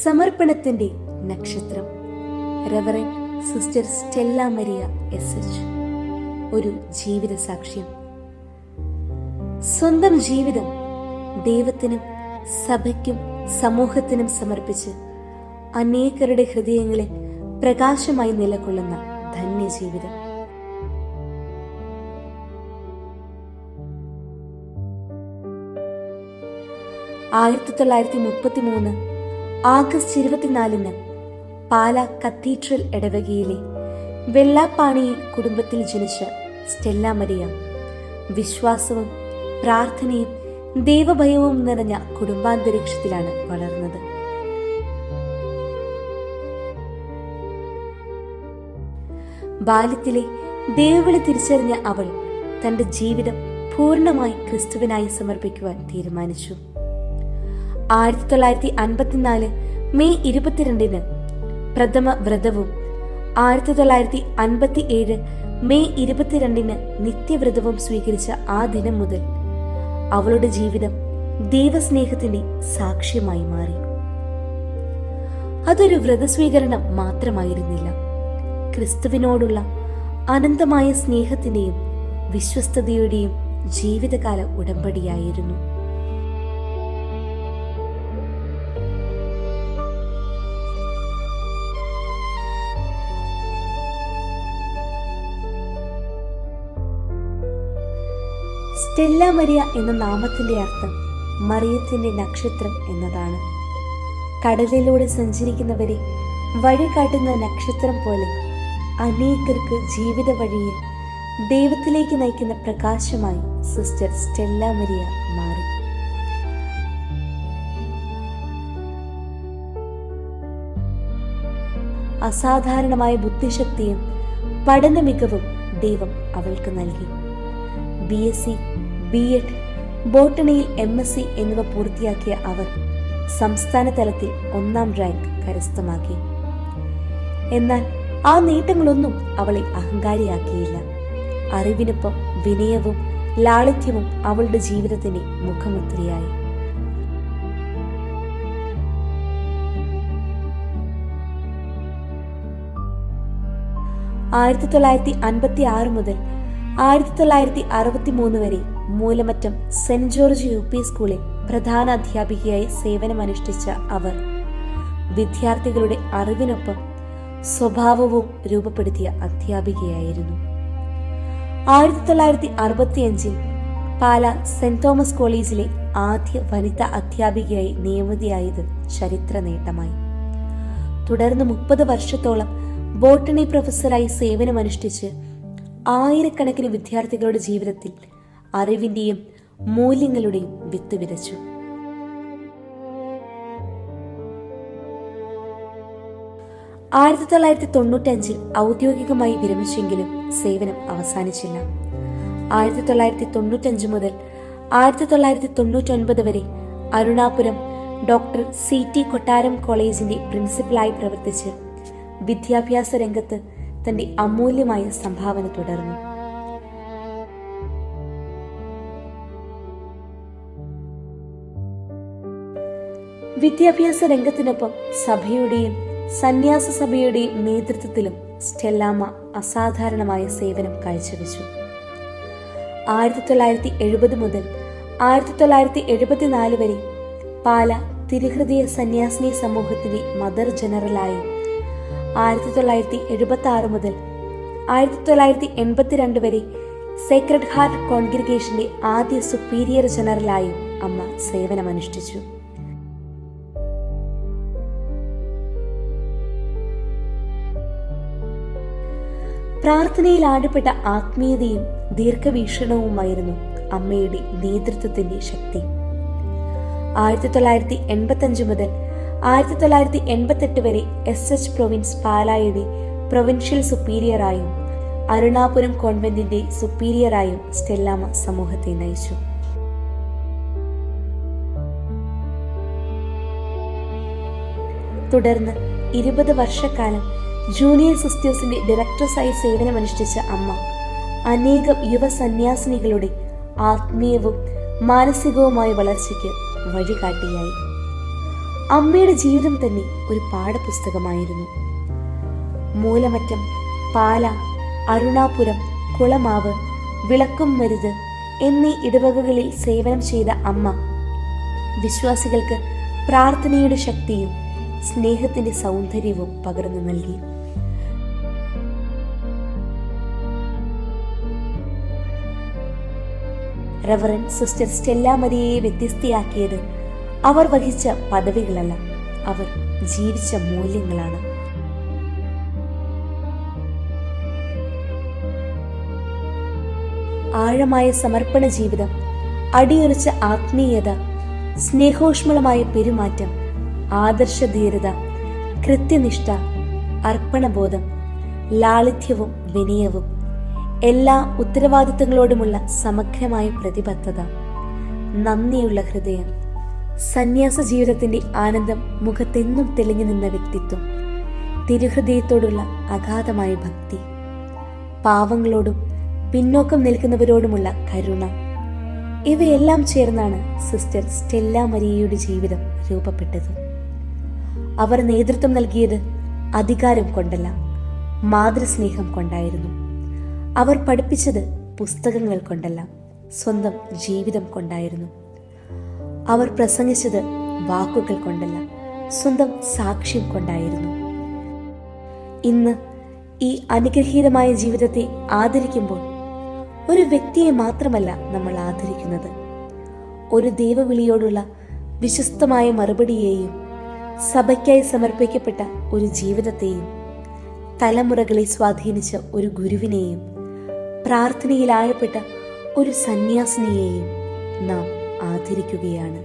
സമർപ്പണത്തിന്റെ നക്ഷത്രം. Reverend sister Stella Maria SH. ഒരു ജീവിത സാക്ഷ്യം. സ്വന്തം ജീവിതം ദൈവത്തിനും സഭയ്ക്കും സമൂഹത്തിനും സമർപ്പിച്ച് അനേകരുടെ ഹൃദയങ്ങളിൽ പ്രകാശമായി നിലകൊള്ളുന്ന ധന്യജീവിതം. ആയിരത്തി 1933 ആഗസ്റ്റ് 24 പാലാ കത്തീഡ്രൽ ഇടവകയിലെ വെള്ളാപ്പാണിയിൽ കുടുംബത്തിൽ ജനിച്ച സ്റ്റെല്ല മരിയ വിശ്വാസവും പ്രാർത്ഥനയും ദൈവഭയവും നിറഞ്ഞ കുടുംബാന്തരീക്ഷത്തിലാണ് വളർന്നത്. ബാല്യത്തിലെ ദൈവവിളി തിരിച്ചറിഞ്ഞ അവൾ തന്റെ ജീവിതം പൂർണ്ണമായി ക്രിസ്തുവിനായി സമർപ്പിക്കുവാൻ തീരുമാനിച്ചു. 1954 മെയ് 22 പ്രഥമ വ്രതവും 1957 മെയ് 22 നിത്യവ്രതവും സ്വീകരിച്ച ആ ദിനം മുതൽ അവളുടെ ജീവിതം ദൈവസ്നേഹത്തിന്റെ സാക്ഷ്യമായി മാറി. അതൊരു വ്രതസ്വീകരണം മാത്രമായിരുന്നില്ല, ക്രിസ്തുവിനോടുള്ള അനന്തമായ സ്നേഹത്തിന്റെയും വിശ്വസ്തതയുടെയും ജീവിതകാല ഉടമ്പടിയായിരുന്നു. സ്റ്റെല്ല മരിയ എന്ന നാമത്തിന്റെ അർത്ഥം മറിയത്തിന്റെ നക്ഷത്രം എന്നതാണ്. കടലിലൂടെ സഞ്ചരിക്കുന്നവരെ വഴി കാട്ടുന്ന നക്ഷത്രം പോലെ അനേകർക്ക് ജീവിത വഴിയിൽ ദൈവത്തിലേക്ക് നയിക്കുന്ന പ്രകാശമായി സിസ്റ്റർ സ്റ്റെല്ല മരിയ മാറി. അസാധാരണമായ ബുദ്ധിശക്തിയും പഠന മികവും ദൈവം അവൾക്ക് നൽകി. BSc, B.Ed, ബോട്ടണിയിൽ MSc എന്നിവ പൂർത്തിയാക്കിയ അവർ സംസ്ഥാന തലത്തിൽ 1ാം റാങ്ക് കരസ്ഥമാക്കി. എന്നാൽ ആ നേട്ടങ്ങളൊന്നും അവളെ അഹങ്കാരിയാക്കിയില്ല. അറിവിനൊപ്പം വിനയവും ലാളിത്യവും അവളുടെ ജീവിതത്തിന്റെ മുഖമുദ്രയായി. ആയിരത്തി 1956 മുതൽ 1963 വരെ മൂലമറ്റം സെന്റ് ജോർജ് UP സ്കൂളിൽ പ്രധാന അധ്യാപികയായി സേവനമനുഷ്ഠിച്ച അവർ വിദ്യാർത്ഥികളുടെ അറിവിനൊപ്പം സ്വഭാവവും രൂപപ്പെടുത്തിയ അധ്യാപികയായിരുന്നു. 1965 പാലാ സെന്റ് തോമസ് കോളേജിലെ ആദ്യ വനിതാ അധ്യാപികയായി നിയമിതയായത് ചരിത്ര നേട്ടമായി. തുടർന്ന് 30 വർഷത്തോളം ബോട്ടണി പ്രൊഫസറായി സേവനമനുഷ്ഠിച്ച് ആയിരക്കണക്കിന് വിദ്യാർത്ഥികളുടെ ജീവിതത്തിൽ അറിവിന്റെയും മൂല്യങ്ങളുടെയും വിത്ത് വിതച്ചു. ആയിരത്തി 1995 ഔദ്യോഗികമായി വിരമിച്ചെങ്കിലും സേവനം അവസാനിച്ചില്ല. 1995 മുതൽ 1999 വരെ അരുണാപുരം ഡോക്ടർ CT കൊട്ടാരം കോളേജിന്റെ പ്രിൻസിപ്പലായി പ്രവർത്തിച്ച് വിദ്യാഭ്യാസ രംഗത്ത് തന്റെ അമൂല്യമായ സംഭാവന തുടർന്നു. വിദ്യാഭ്യാസ രംഗത്തിനൊപ്പം സഭയുടെയും സന്യാസ സഭയുടെയും നേതൃത്വത്തിലും സ്റ്റെല്ലാമ്മ അസാധാരണമായ സേവനം കാഴ്ചവെച്ചു. 1970 മുതൽ 1974 വരെ പാലാ തിരുഹൃദയ സന്യാസിനി സമൂഹത്തിന്റെ മദർ ജനറലായും 1976 മുതൽ 1982 വരെ സേക്രഡ് ഹാർട്ട് കോൺഗ്രിഗേഷന്റെ ആദ്യ സുപ്പീരിയർ ജനറലായും അമ്മ സേവനമനുഷ്ഠിച്ചു. പ്രാർത്ഥനയിൽ ആഴപ്പെട്ട ആത്മീയതയും ദീർഘവീക്ഷണവുമായിരുന്നു അമ്മയുടെ നേതൃത്വത്തിന്റെ ശക്തി. 1985 മുതൽ 1988 വരെ SH പ്രൊവിൻസ് പാലായുടെ പ്രൊവിൻഷ്യൽ സുപ്പീരിയറായും അരുണാപുരം കോൺവെന്റിന്റെ സുപ്പീരിയറായും സ്റ്റെല്ലാമ്മ സമൂഹത്തെ നയിച്ചു. തുടർന്ന് 20 വർഷക്കാലം ജൂനിയർ സിസ്റ്റേഴ്സിന്റെ ഡയറക്ടേഴ്സായി സേവനമനുഷ്ഠിച്ച അമ്മ അനേകം യുവ സന്യാസിനികളുടെ ആത്മീയവും മാനസികവുമായ വളർച്ചയ്ക്ക് വഴികാട്ടിയായി. അമ്മയുടെ ജീവിതം തന്നെ ഒരു പാഠപുസ്തകമായിരുന്നു. മൂലമറ്റം, പാല, അരുണാപുരം, കുളമാവ്, വിളക്കുംമരുത് എന്നീ ഇടവകകളിൽ സേവനം ചെയ്ത അമ്മ വിശ്വാസികൾക്ക് പ്രാർത്ഥനയുടെ ശക്തിയും സ്നേഹത്തിന്റെ സൗന്ദര്യവും പകർന്നു നൽകി. റവറൻഡ് സിസ്റ്റർ സ്റ്റെല്ല മരിയയെ വ്യത്യസ്തയാക്കിയത് അവർ വഹിച്ച പദവികളല്ല, അവർ ജീവിച്ച മൂല്യങ്ങളാണ്. ആഴമായ സമർപ്പണ ജീവിതം, അടിയുറച്ച ആത്മീയത, സ്നേഹോഷ്മളമായ പെരുമാറ്റം, ആദർശധീരത, കൃത്യനിഷ്ഠ, അർപ്പണബോധം, ലാളിത്യവും വിനയവും, എല്ലാ ഉത്തരവാദിത്തങ്ങളോടുമുള്ള സമഗ്രമായ പ്രതിബദ്ധത, നന്ദിയുള്ള ഹൃദയം, സന്യാസ ജീവിതത്തിന്റെ ആനന്ദം മുഖത്തെന്നും തെളിഞ്ഞു നിന്ന വ്യക്തിത്വം, തിരുഹൃദയത്തോടുള്ള അഗാധമായ ഭക്തി, പാവങ്ങളോടും പിന്നോക്കം നിൽക്കുന്നവരോടുമുള്ള കരുണ, ഇവയെല്ലാം ചേർന്നാണ് സിസ്റ്റർ സ്റ്റെല്ല മരിയയുടെ ജീവിതം രൂപപ്പെട്ടത്. അവർ നേതൃത്വം നൽകിയത് അധികാരം കൊണ്ടല്ല, മാതൃസ്നേഹം കൊണ്ടായിരുന്നു. അവർ പഠിപ്പിച്ചത് പുസ്തകങ്ങൾ കൊണ്ടല്ല, സ്വന്തം ജീവിതം കൊണ്ടായിരുന്നു. അവർ പ്രസംഗിച്ചത് വാക്കുകൾ കൊണ്ടല്ല, സ്വന്തം സാക്ഷ്യം കൊണ്ടായിരുന്നു. ഇന്ന് ഈ അനുഗ്രഹീതമായ ജീവിതത്തെ ആദരിക്കുമ്പോൾ ഒരു വ്യക്തിയെ മാത്രമല്ല നമ്മൾ ആദരിക്കുന്നത്, ഒരു ദൈവവിളിയോടുള്ള വിശ്വസ്തമായ മറുപടിയെയും, സഭയ്ക്കായി സമർപ്പിക്കപ്പെട്ട ഒരു ജീവിതത്തെയും, തലമുറകളെ സ്വാധീനിച്ച ഒരു ഗുരുവിനെയും, പ്രാർത്ഥനയിലായപ്പെട്ട ഒരു സന്യാസിനിയെയും നാം ആദരിക്കുകയാണ്.